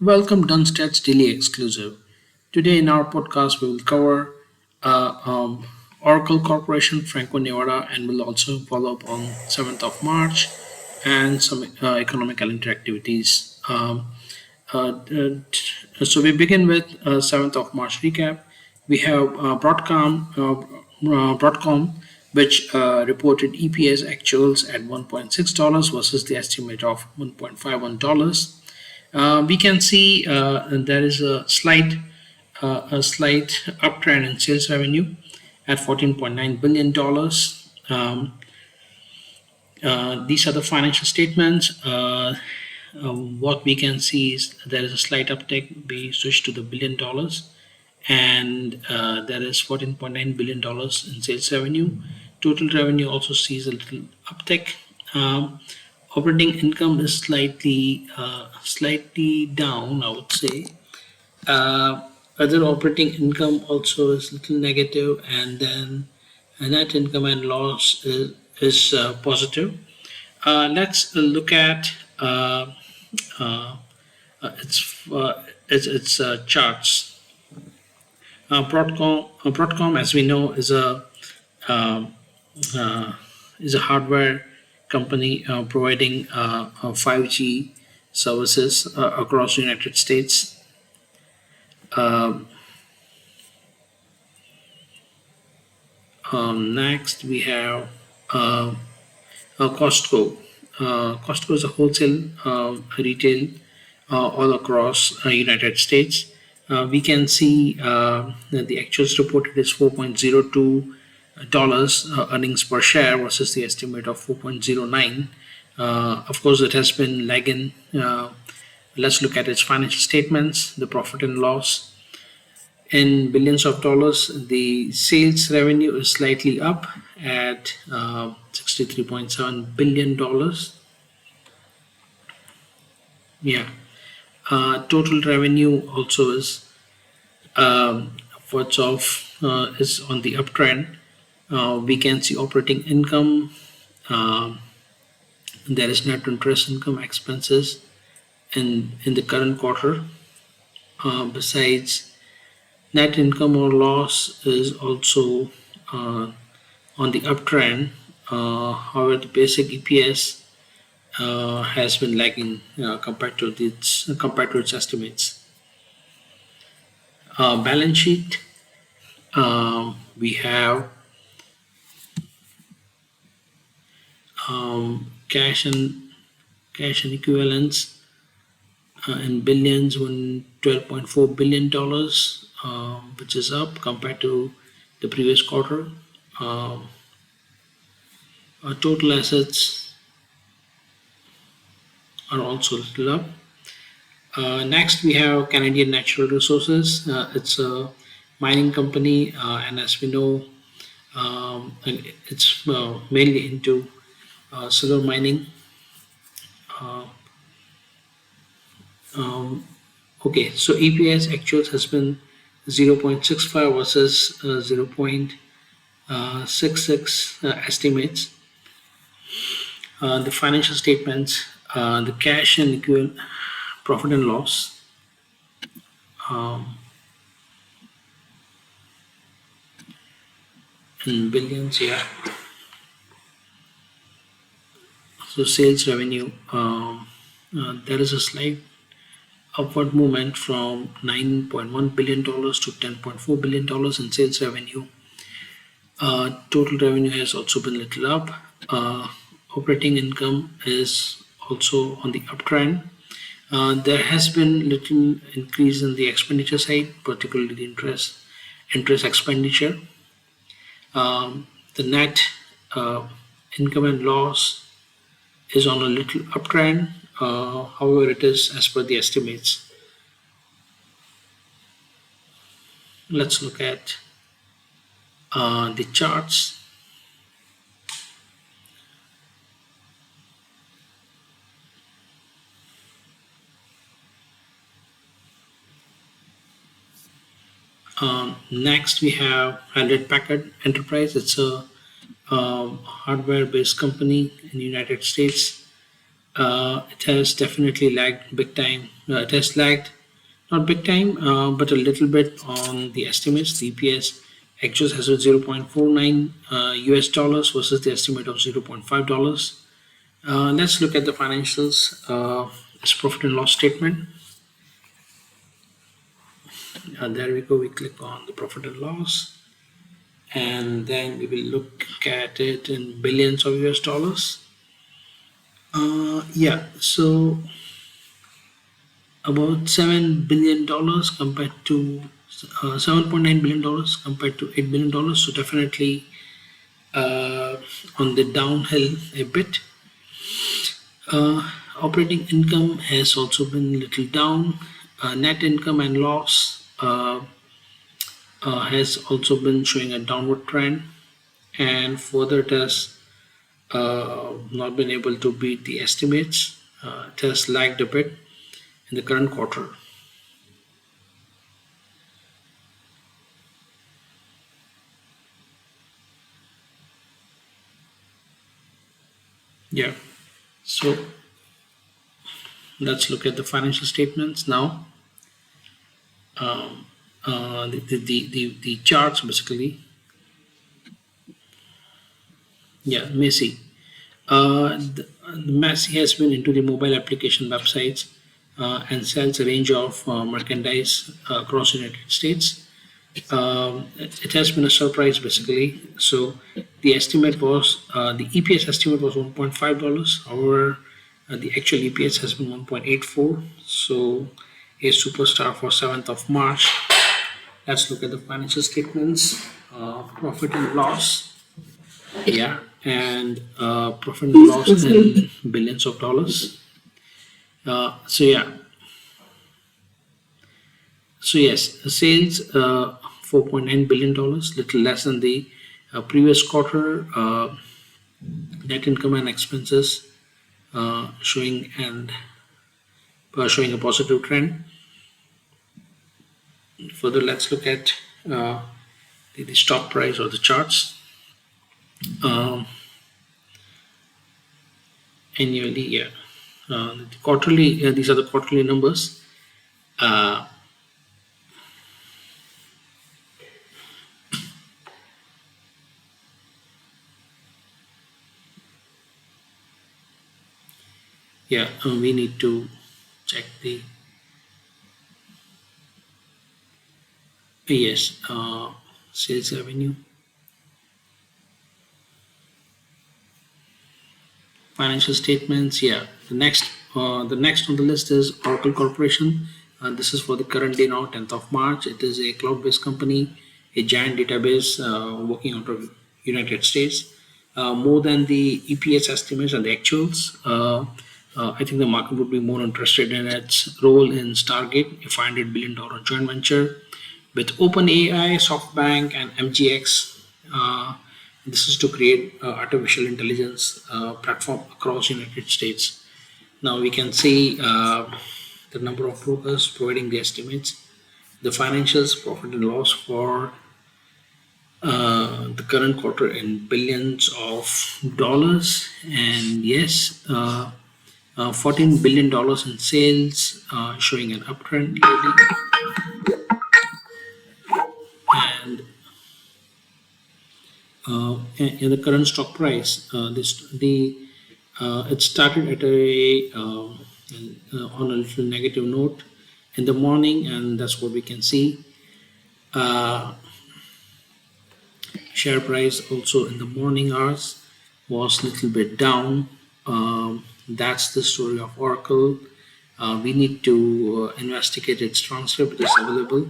Welcome, DoneStats Daily Exclusive. Today in our podcast, we will cover Oracle Corporation, Franco-Nevada, and we'll also follow up on 7th of March and some economic calendar activities. So we begin with 7th of March recap. We have Broadcom, which reported EPS actuals at $1.6 versus the estimate of $1.51. We can see there is a slight uptrend in sales revenue at $14.9 billion. These are the financial statements. What we can see is there is a slight uptick. We switch to the billion dollars, and there is $14.9 billion in sales revenue. Total revenue also sees a little uptick. Operating income is slightly down, I would say. Other operating income also is little negative, and then net income and loss is positive. Let's look at uh, its charts. Broadcom, as we know, um, uh, is a hardware company providing 5G services across the United States. Um, Next, we have Costco. Costco is a wholesale retail all across United States. We can see that the actuals reported is $4.02 earnings per share versus the estimate of 4.09. Of course, it has been lagging. Let's look at its financial statements, the profit and loss. In billions of dollars, the sales revenue is slightly up at $63.7 billion. Yeah. Total revenue also is upwards of is on the uptrend. We can see operating income. Uh, there is net interest income expenses in the current quarter. Besides, net income or loss is also uh, on the uptrend. However, the basic EPS has been lagging compared to its estimates. Balance sheet. We have cash and equivalents in billions, $12.4 billion, which is up compared to the previous quarter. Um, our total assets are also a little up. Next, we have Canadian Natural Resources. It's a mining company, and as we know, and it's mainly into silver mining. Uh, um, okay, so EPS actuals has been 0.65 versus 0.66 estimates. The financial statements, the cash and equivalent profit and loss. Um, in billions, yeah. So sales revenue, there is a slight upward movement from $9.1 billion to $10.4 billion in sales revenue. Total revenue has also been a little up. Uh, Operating income is also on the uptrend. There has been little increase in the expenditure side, particularly the interest expenditure. The net uh, income and loss is on a little uptrend. However, it is as per the estimates. Let's look at the charts. Next, we have Hewlett Packard Enterprise. It's a hardware-based company in the United States. It has definitely lagged big time. It has lagged not big time, but a little bit on the estimates. The EPS actuals has a 0.49 US dollars versus the estimate of $0.5. Let's look at the financials. It's profit and loss statement. There we go. We click on the profit and loss, and then we will look at it in billions of US dollars. Yeah, so about $7 billion compared to $7.9 billion compared to $8 billion. So definitely on the downhill a bit. Operating income has also been a little down. Net income and loss has also been showing a downward trend, and further it has not been able to beat the estimates. It has lagged a bit in the current quarter. Yeah, so let's look at the financial statements now. The charts basically. Yeah, Messi. The Messi has been into the mobile application websites and sells a range of merchandise across the United States. It has been a surprise basically. So the estimate was the EPS estimate was $1.5. However, the actual EPS has been 1.84. So a superstar for 7th of March. Let's look at the financial statements. Profit and loss. Yeah, and profit and loss in billions of dollars. So yeah, so yes, sales $4.9 billion, little less than the previous quarter. Net income and expenses showing a positive trend. Further, let's look at the stock price or the charts. Annually, yeah. The quarterly, these are the quarterly numbers. Uh, yeah, we need to check the yes, sales revenue. Financial statements, yeah. The next on the list is Oracle Corporation. This is for the current day now, 10th of March. It is a cloud-based company, a giant database working out of United States. More than the EPS estimates and the actuals, I think the market would be more interested in its role in Stargate, a $500 billion joint venture with OpenAI, SoftBank, and MGX. This is to create artificial intelligence platform across United States. Now we can see the number of brokers providing the estimates, the financials, profit and loss for the current quarter in billions of dollars, and yes, $14 billion in sales, showing an uptrend lately, and in the current stock price, it started at a on a little negative note in the morning, and that's what we can see. Uh, Share price also in the morning hours was a little bit down. That's the story of Oracle. We need to investigate its transcript. It is available.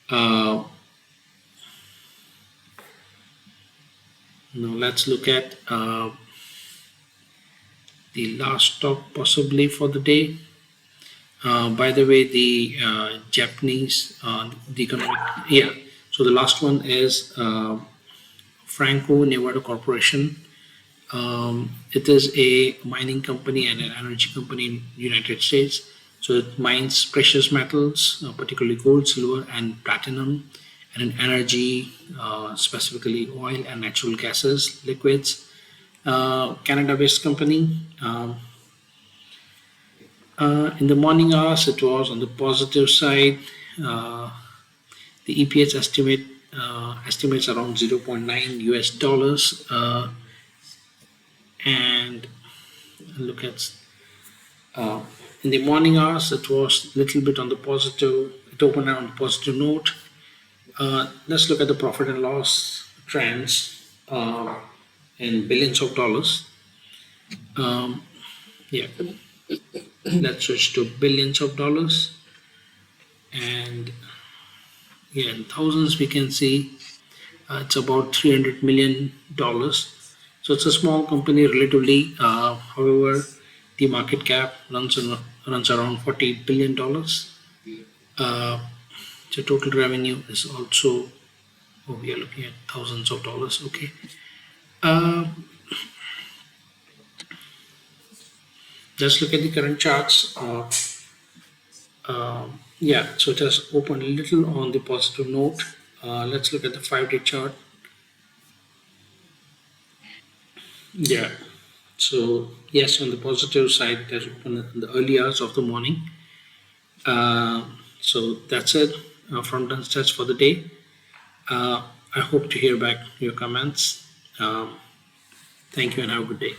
Uh, Now let's look at the last stock possibly for the day. By the way, the Japanese, the economic, yeah. So the last one is Franco-Nevada Corporation. It is a mining company and an energy company in the United States. So it mines precious metals, particularly gold, silver, and platinum, and in energy, specifically oil and natural gases, liquids. Canada-based company. In the morning hours, it was on the positive side. Uh, the EPS estimates around zero point 0.9 US dollars, and look at uh, in the morning hours, it was a little bit on the positive. It opened on a positive note. Let's look at the profit and loss trends in billions of dollars. Um, yeah, let's switch to billions of dollars, and yeah, in thousands we can see it's about $300 million. So it's a small company relatively. However, the market cap runs around $40 billion. Uh, so total revenue is also, oh, we are looking at thousands of dollars. Okay. Uh, let's look at the current charts. Yeah, so it has opened a little on the positive note. Let's look at the 5-day chart. Yeah, so yes, on the positive side, it has opened in the early hours of the morning. So that's it from DoneStats for the day. I hope to hear back your comments. Thank you and have a good day.